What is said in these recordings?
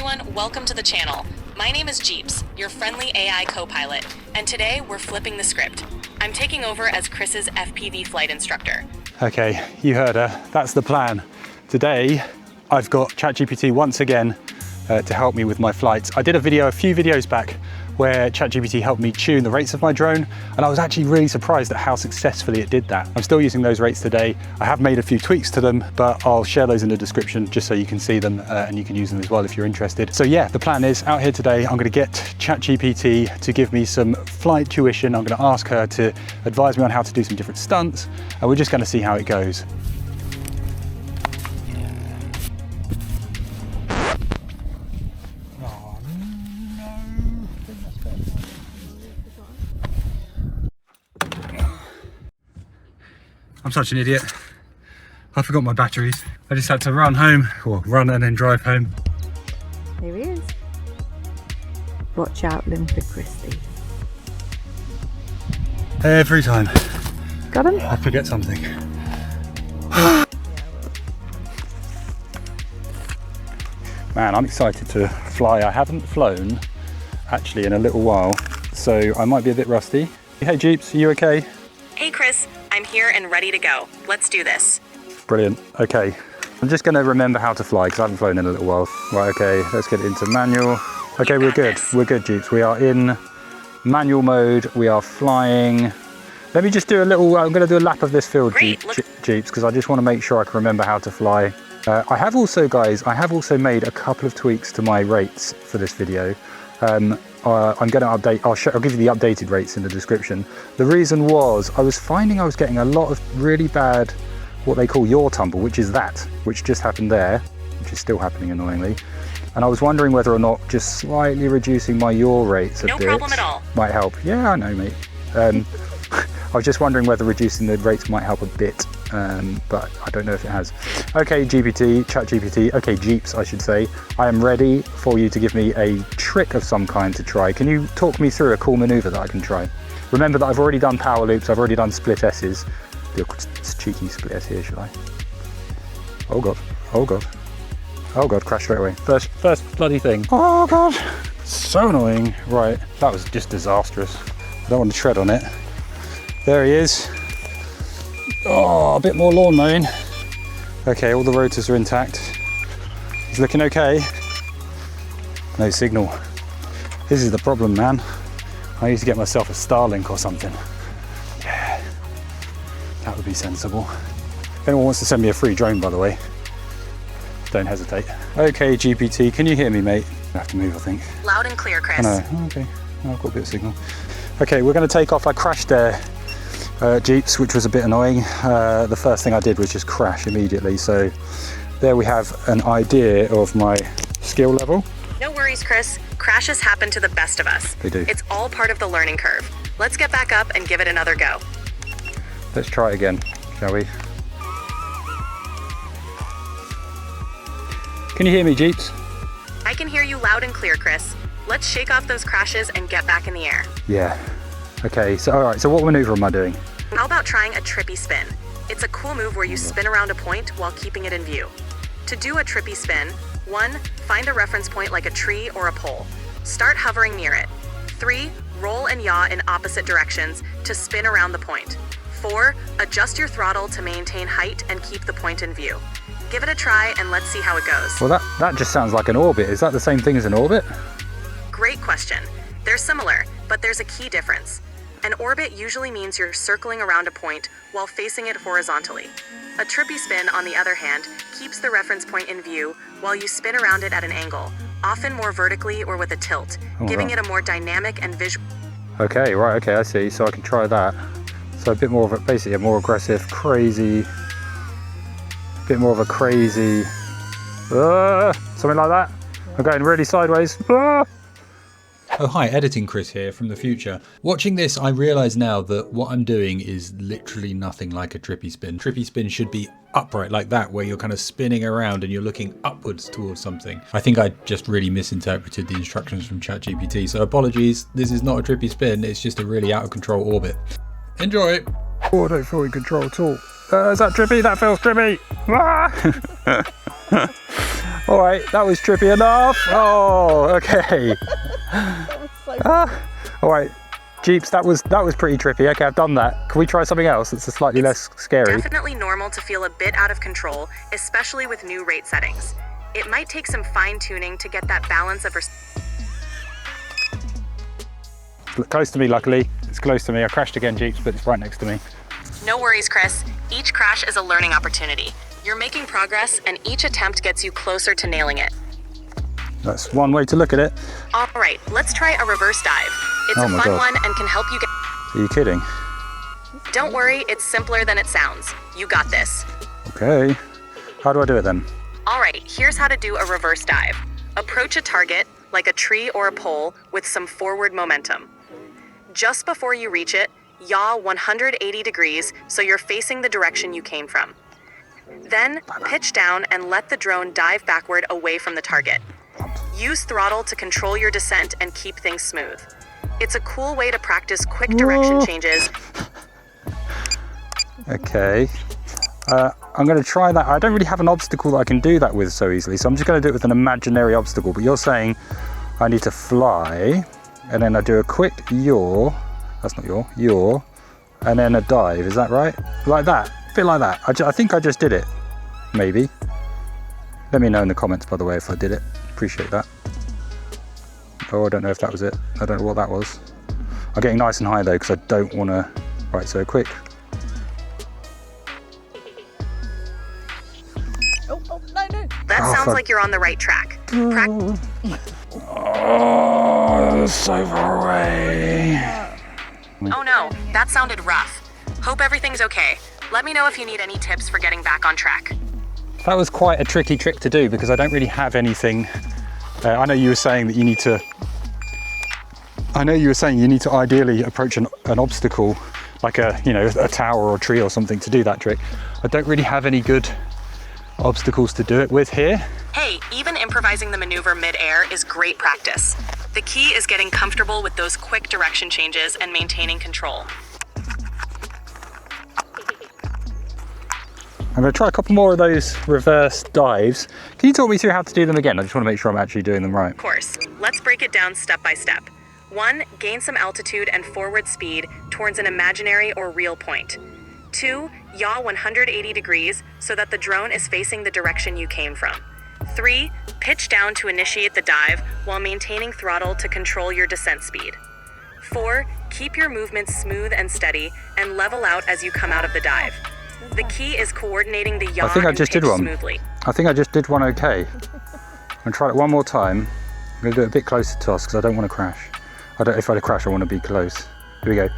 everyone, welcome to the channel. My name is Jeeps, your friendly AI co-pilot, and today we're flipping the script. I'm taking over as Chris's FPV flight instructor. Okay, you heard her. That's the plan. Today, I've got ChatGPT once again to help me with my flights. I did a few videos back where ChatGPT helped me tune the rates of my drone, and I was actually really surprised at how successfully it did that. I'm still using those rates today. I have made a few tweaks to them, but I'll share those in the description just so you can see them and you can use them as well if you're interested. So yeah, the plan is out here today, I'm gonna get ChatGPT to give me some flight tuition. I'm gonna ask her to advise me on how to do some different stunts, and we're just gonna see how it goes. I'm such an idiot. I forgot my batteries. I just had to run home, or run and then drive home. Here he is. Watch out, Limpid Christie. Every time. Got him? I forget something. Man, I'm excited to fly. I haven't flown actually in a little while, so I might be a bit rusty. Hey Jeeps, are you okay? Hey Chris, I'm here and ready to go. Let's do this. Brilliant, okay. I'm just gonna remember how to fly because I haven't flown in a little while. Right, okay, let's get it into manual. Okay, we're good. We're good, Jeeps. We are in manual mode. We are flying. Let me just do a little, I'm gonna do a lap of this field, Jeeps, because I just wanna make sure I can remember how to fly. I have also made a couple of tweaks to my rates for this video. I'm going to update, I'll give you the updated rates in the description. The reason was, I was finding I was getting a lot of really bad, what they call yaw tumble, which just happened there, which is still happening annoyingly. And I was wondering whether or not just slightly reducing my yaw rates a bit. No problem at all. Might help. Yeah, I know, mate. I was just wondering whether reducing the rates might help a bit, but I don't know if it has. Okay, ChatGPT, okay, Jeeps, I should say. I am ready for you to give me a trick of some kind to try. Can you talk me through a cool maneuver that I can try? Remember that I've already done power loops, I've already done split S's. Do a cheeky split S here, shall I? Oh God, oh God. Oh God, crash straight away. First bloody thing. Oh God, so annoying. Right, that was just disastrous. I don't want to tread on it. There he is. Oh, a bit more lawn mowing. Okay, all the rotors are intact. He's looking okay. No signal. This is the problem, man. I need to get myself a Starlink or something. Yeah, that would be sensible. If anyone wants to send me a free drone, by the way, don't hesitate. Okay, GPT, can you hear me, mate? I have to move, I think. Loud and clear, Chris. I know. Oh, okay, oh, I've got a bit of signal. Okay, we're going to take off. I crashed there, Jeeps, which was a bit annoying. The first thing I did was just crash immediately. So there we have an idea of my skill level. No worries, Chris. Crashes happen to the best of us. They do. It's all part of the learning curve. Let's get back up and give it another go. Let's try it again, shall we? Can you hear me, Jeeps? I can hear you loud and clear, Chris. Let's shake off those crashes and get back in the air. Yeah. Okay, so all right, so what maneuver am I doing? How about trying a trippy spin? It's a cool move where you spin around a point while keeping it in view. To do a trippy spin, 1, find a reference point like a tree or a pole. Start hovering near it. 3, roll and yaw in opposite directions to spin around the point. 4, adjust your throttle to maintain height and keep the point in view. Give it a try and let's see how it goes. Well, that just sounds like an orbit. Is that the same thing as an orbit? Great question. They're similar, but there's a key difference. An orbit usually means you're circling around a point while facing it horizontally. A trippy spin, on the other hand, keeps the reference point in view while you spin around it at an angle, often more vertically or with a tilt, giving it a more dynamic and visual. Okay, right, okay, I see. So I can try that. So a bit more of a, basically a more aggressive, crazy, bit more of a crazy, something like that. I'm going really sideways. Oh hi, Editing Chris here from the future. Watching this, I realise now that what I'm doing is literally nothing like a trippy spin. Trippy spin should be upright like that, where you're kind of spinning around and you're looking upwards towards something. I think I just really misinterpreted the instructions from ChatGPT, so apologies. This is not a trippy spin, it's just a really out of control orbit. Enjoy! Oh, I don't feel in control at all. Is that trippy? That feels trippy! Ah! All right, that was trippy enough. Oh, okay. All right, Jeeps, that was pretty trippy. Okay, I've done that. Can we try something else that's slightly less scary? Definitely normal to feel a bit out of control, especially with new rate settings. It might take some fine-tuning to get that balance of... Close to me, luckily. It's close to me. I crashed again, Jeeps, but it's right next to me. No worries, Chris. Each crash is a learning opportunity. You're making progress, and each attempt gets you closer to nailing it. That's one way to look at it. All right, let's try a reverse dive. It's a fun one and can help you get... Are you kidding? Don't worry, it's simpler than it sounds. You got this. Okay. How do I do it then? All right, here's how to do a reverse dive. Approach a target, like a tree or a pole, with some forward momentum. Just before you reach it, yaw 180 degrees so you're facing the direction you came from. Then, pitch down and let the drone dive backward away from the target. Use throttle to control your descent and keep things smooth. It's a cool way to practice quick direction changes. Okay. I'm going to try that. I don't really have an obstacle that I can do that with so easily, so I'm just going to do it with an imaginary obstacle. But you're saying I need to fly, and then I do a quick yaw. That's not yaw, and then a dive. Is that right? Like that. A bit like that. I think I just did it. Maybe. Let me know in the comments, by the way, if I did it. Appreciate that. Oh, I don't know if that was it. I don't know what that was. I'm getting nice and high though, because I don't want to... Right, so quick. Oh, no. That sounds like you're on the right track. Oh, so far away. Oh no, that sounded rough. Hope everything's okay. Let me know if you need any tips for getting back on track. That was quite a tricky trick to do because I don't really have anything. I know you were saying that you need to... ideally approach an obstacle like a tower or a tree or something to do that trick. I don't really have any good obstacles to do it with here. Hey, even improvising the maneuver mid-air is great practice. The key is getting comfortable with those quick direction changes and maintaining control. I'm going to try a couple more of those reverse dives. Can you talk me through how to do them again? I just want to make sure I'm actually doing them right. Of course. Let's break it down step by step. 1. Gain some altitude and forward speed towards an imaginary or real point. 2. Yaw 180 degrees so that the drone is facing the direction you came from. 3. Pitch down to initiate the dive while maintaining throttle to control your descent speed. 4. Keep your movements smooth and steady and level out as you come out of the dive. The key is coordinating the yaw I think I and just pitch did one. smoothly. I think I just did one okay. I'm going to try it one more time. I'm going to do it a bit closer to us because I don't want to crash. If I crash, I want to be close. Here we go.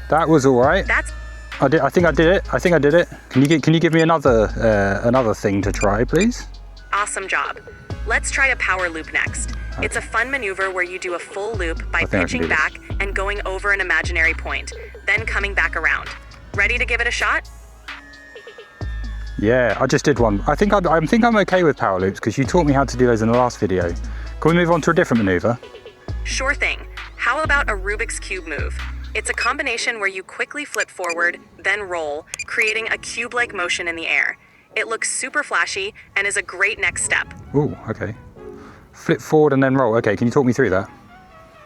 That was all right. I think I did it. Can you give me another thing to try, please? Awesome job. Let's try a power loop next. Okay. It's a fun maneuver where you do a full loop by I think I can pitching do this. back and going over an imaginary point, then coming back around. Ready to give it a shot? Yeah, I just did one. I think I'm okay with power loops because you taught me how to do those in the last video. Can we move on to a different maneuver? Sure thing. How about a Rubik's Cube move? It's a combination where you quickly flip forward, then roll, creating a cube-like motion in the air. It looks super flashy and is a great next step. Ooh, okay. Flip forward and then roll. Okay, can you talk me through that?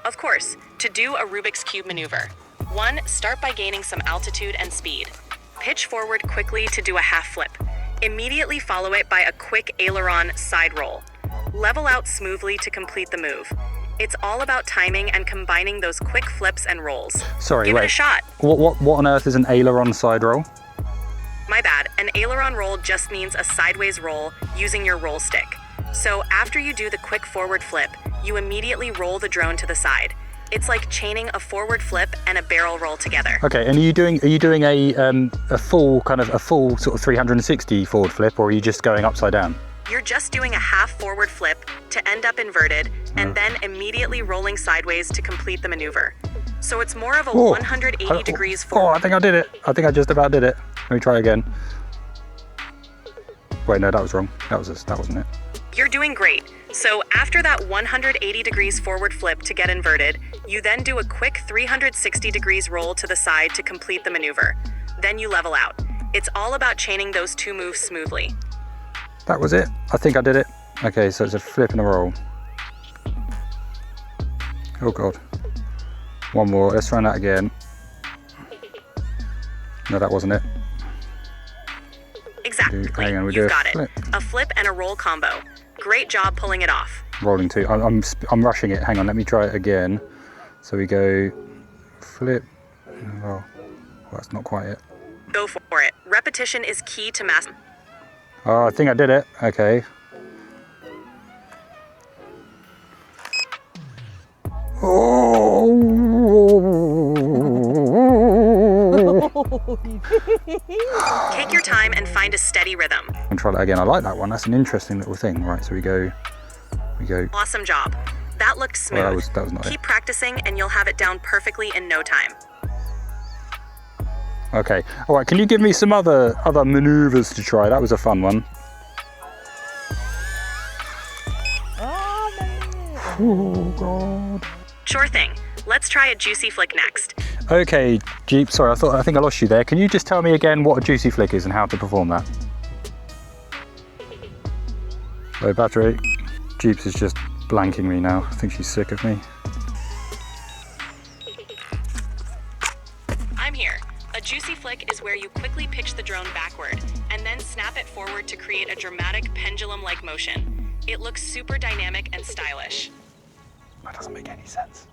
Of course, to do a Rubik's Cube maneuver. 1. Start by gaining some altitude and speed. Pitch forward quickly to do a half flip. Immediately follow it by a quick aileron side roll. Level out smoothly to complete the move. It's all about timing and combining those quick flips and rolls. Sorry, Give wait. it a shot. What on earth is an aileron side roll? My bad, an aileron roll just means a sideways roll using your roll stick. So after you do the quick forward flip, you immediately roll the drone to the side. It's like chaining a forward flip and a barrel roll together. Okay, and are you doing a full sort of 360 forward flip, or are you just going upside down? You're just doing a half forward flip to end up inverted and then immediately rolling sideways to complete the maneuver. So it's more of a 180 degrees forward. Oh, I think I did it. I think I just about did it. Let me try again. Wait, no, that was wrong. That wasn't it. You're doing great. So after that 180 degrees forward flip to get inverted, you then do a quick 360 degrees roll to the side to complete the maneuver. Then you level out. It's all about chaining those two moves smoothly. That was it. I think I did it. Okay, so it's a flip and a roll. Oh God. One more. Let's try that again. No, that wasn't it. Exactly. Hang on, we You've do got a flip. it. A flip and a roll combo. Great job pulling it off. Rolling two. I'm rushing it. Hang on, let me try it again. So we go flip. Oh, well, that's not quite it. Go for it. Repetition is key to master. Oh, I think I did it. Okay. Take your time and find a steady rhythm. And try that again. I like that one. That's an interesting little thing. Right, so we go. Awesome job. That looked smooth. Well, that was not Keep it. practicing and you'll have it down perfectly in no time. Okay. All right. Can you give me some other maneuvers to try? That was a fun one. Oh God. Sure thing. Let's try a juicy flick next. Okay, Jeep. Sorry, I think I lost you there. Can you just tell me again what a juicy flick is and how to perform that? Low battery. Jeeps is just blanking me now. I think she's sick of me. I'm here. A juicy flick is where you quickly pitch the drone backward and then snap it forward to create a dramatic pendulum-like motion. It looks super dynamic and stylish. That doesn't make any sense.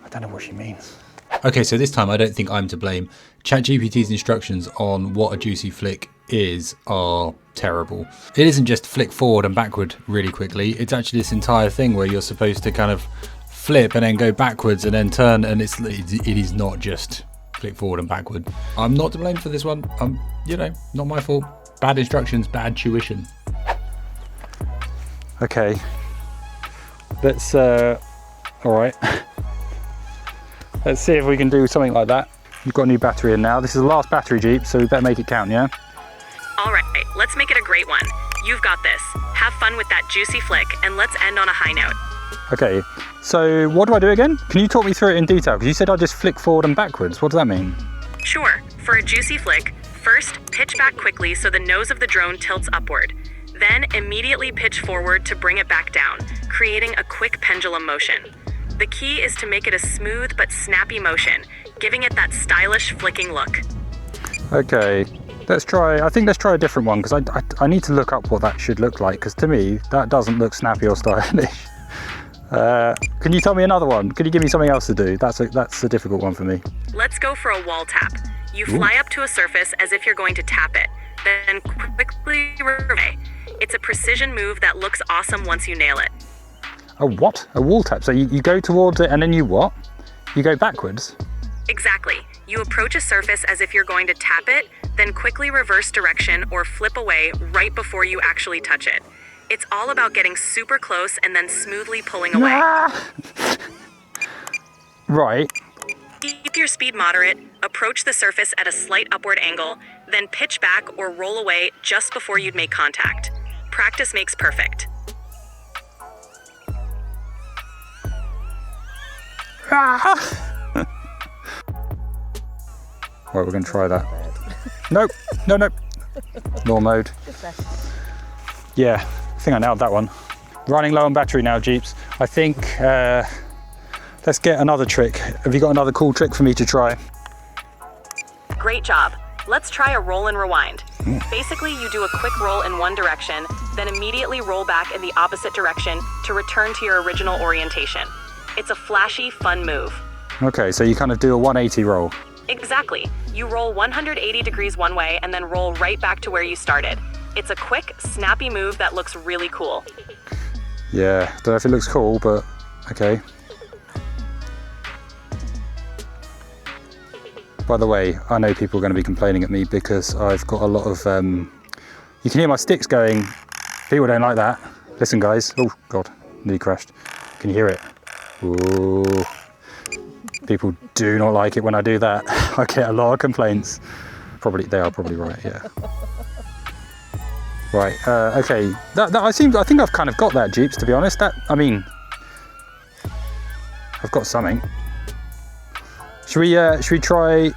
I don't know what she means. Okay, so this time I don't think I'm to blame. ChatGPT's instructions on what a juicy flick is are terrible. It isn't just flick forward and backward really quickly. It's actually this entire thing where you're supposed to kind of flip and then go backwards and then turn, and it is not just flick forward and backward. I'm not to blame for this one. Not my fault. Bad instructions, bad tuition. Okay. Let's all right. Let's see if we can do something like that. You've got a new battery in now. This is the last battery, Jeep, so we better make it count, yeah? All right, let's make it a great one. You've got this. Have fun with that juicy flick, and let's end on a high note. Okay, so what do I do again? Can you talk me through it in detail? Because you said I just flick forward and backwards. What does that mean? Sure. For a juicy flick, first pitch back quickly so the nose of the drone tilts upward. Then immediately pitch forward to bring it back down, creating a quick pendulum motion. The key is to make it a smooth but snappy motion, giving it that stylish flicking look. Okay, let's try a different one, because I need to look up what that should look like, because to me, that doesn't look snappy or stylish. Can you tell me another one? Can you give me something else to do? That's a difficult one for me. Let's go for a wall tap. You fly up to a surface as if you're going to tap it, then quickly reverse. It's a precision move that looks awesome once you nail it. A what? A wall tap? So you go towards it and then you what? You go backwards? Exactly. You approach a surface as if you're going to tap it, then quickly reverse direction or flip away right before you actually touch it. It's all about getting super close and then smoothly pulling away. Right. Keep your speed moderate, approach the surface at a slight upward angle, then pitch back or roll away just before you'd make contact. Practice makes perfect. Right, we're going to try that. Nope. Law mode. Yeah, I think I nailed that one. Running low on battery now, Jeeps. I think let's get another trick. Have you got another cool trick for me to try? Great job. Let's try a roll and rewind. Basically, you do a quick roll in one direction, then immediately roll back in the opposite direction to return to your original orientation. It's a flashy, fun move. Okay, so you kind of do a 180 roll. Exactly. You roll 180 degrees one way and then roll right back to where you started. It's a quick, snappy move that looks really cool. Yeah, don't know if it looks cool, but okay. By the way, I know people are going to be complaining at me because I've got a lot of, you can hear my sticks going. People don't like that. Listen guys, oh God, nearly crashed. Can you hear it? Ooh. People do not like it when I do that. I get a lot of complaints. They are probably right, yeah. Right, okay. I think I've kind of got that, Jeeps, to be honest. I've got something. Should we try?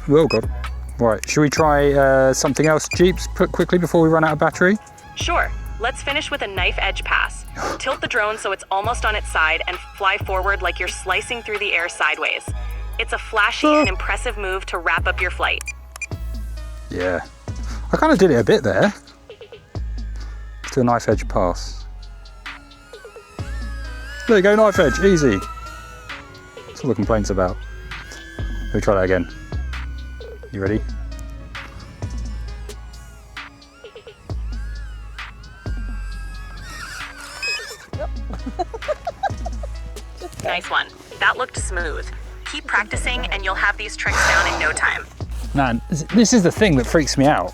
Oh God. Right, should we try something else, Jeeps, quickly before we run out of battery? Sure. Let's finish with a knife edge pass. Tilt the drone so it's almost on its side and fly forward like you're slicing through the air sideways. It's a flashy and impressive move to wrap up your flight. Yeah. I kind of did it a bit there. Let's do a knife edge pass. There you go, knife edge, easy. That's all the complaints about. Let me try that again. You ready? Nice one. That looked smooth. Keep practicing and you'll have these tricks down in no time. Man, this is the thing that freaks me out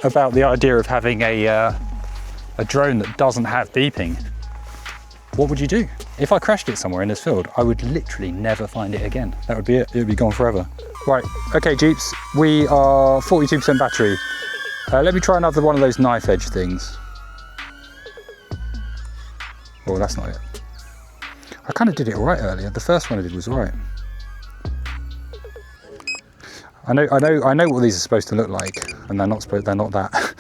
about the idea of having a drone that doesn't have beeping. What would you do? If I crashed it somewhere in this field, I would literally never find it again. That would be it. It would be gone forever. Right, okay, Jeeps, we are 42% battery. Let me try another one of those knife edge things. Oh, that's not it. I kind of did it all right earlier. The first one I did was all right. I know what these are supposed to look like, and they're not that.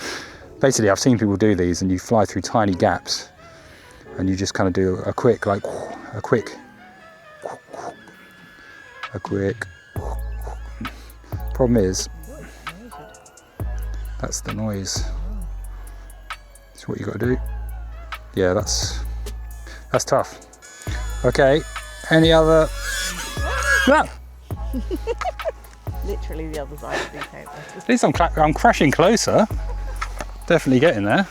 Basically, I've seen people do these, and you fly through tiny gaps, and you just kind of do a quick. Problem is, that's the noise. That's what you got to do. Yeah, that's tough. Okay, any other? Ah! Literally the other side of the table. At least I'm crashing closer. Definitely getting there.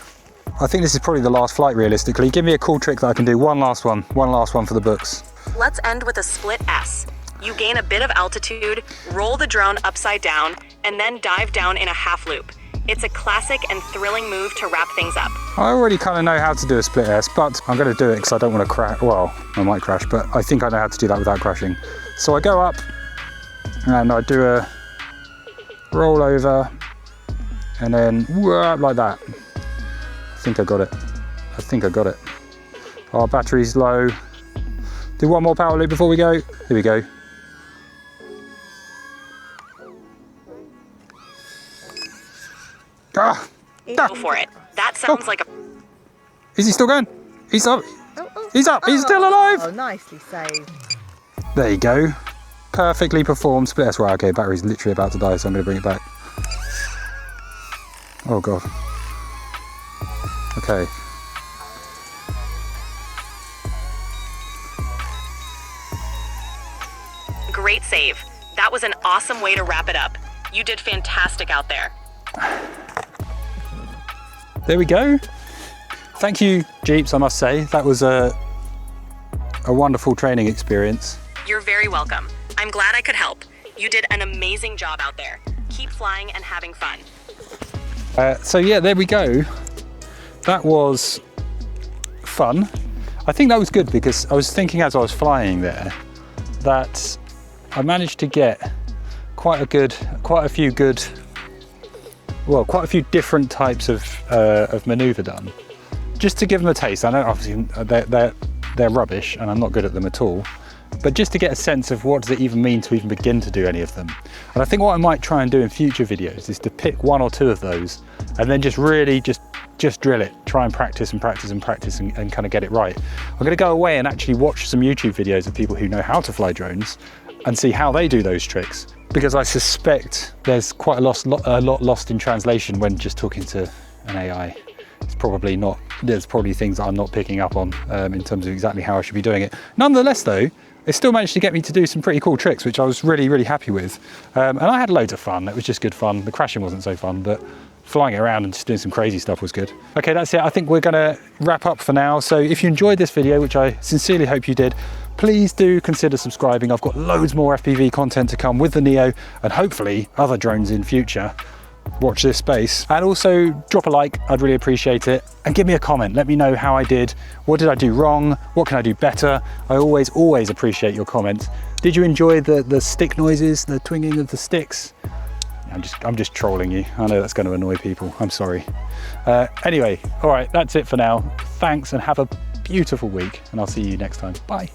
I think this is probably the last flight realistically. Give me a cool trick that I can do. One last one for the books. Let's end with a split S. You gain a bit of altitude, roll the drone upside down, and then dive down in a half loop. It's a classic and thrilling move to wrap things up. I already kind of know how to do a split S, but I'm going to do it because I don't want to crash. Well, I might crash, but I think I know how to do that without crashing. So I go up and I do a roll over and then whoa, like that. I think I got it. Our battery's low. Do one more power loop before we go. Here we go. Ah! Go for it. That sounds like a... Is he still going? He's up. He's up. He's still alive. Oh, nicely saved. There you go. Perfectly performed split S. Right, okay, battery's literally about to die, so I'm going to bring it back. Oh, God. Okay. Great save. That was an awesome way to wrap it up. You did fantastic out there. There we go. Thank you, Jeeps, I must say. That was a wonderful training experience. You're very welcome. I'm glad I could help. You did an amazing job out there. Keep flying and having fun. So yeah, there we go. That was fun. I think that was good because I was thinking as I was flying there that I managed to get quite a few different types of maneuver done, just to give them a taste. I know obviously they're rubbish and I'm not good at them at all, but just to get a sense of what does it even mean to even begin to do any of them. And I think what I might try and do in future videos is to pick one or two of those and then just really just drill it, try and practice and kind of get it right. I'm going to go away and actually watch some YouTube videos of people who know how to fly drones and see how they do those tricks, because I suspect there's quite a lot lost in translation when just talking to an AI. There's probably things that I'm not picking up on in terms of exactly how I should be doing it. Nonetheless though, it still managed to get me to do some pretty cool tricks, which I was really, really happy with. And I had loads of fun. It was just good fun. The crashing wasn't so fun, but flying it around and just doing some crazy stuff was good. Okay, that's it. I think we're gonna wrap up for now. So if you enjoyed this video, which I sincerely hope you did, please do consider subscribing. I've got loads more FPV content to come with the Neo and hopefully other drones in future. Watch this space. And also drop a like, I'd really appreciate it. And give me a comment, let me know how I did. What did I do wrong? What can I do better? I always appreciate your comments. Did you enjoy the stick noises, the twinging of the sticks? I'm just trolling you. I know that's going to annoy people, I'm sorry. Anyway, all right, that's it for now. Thanks and have a beautiful week and I'll see you next time. Bye.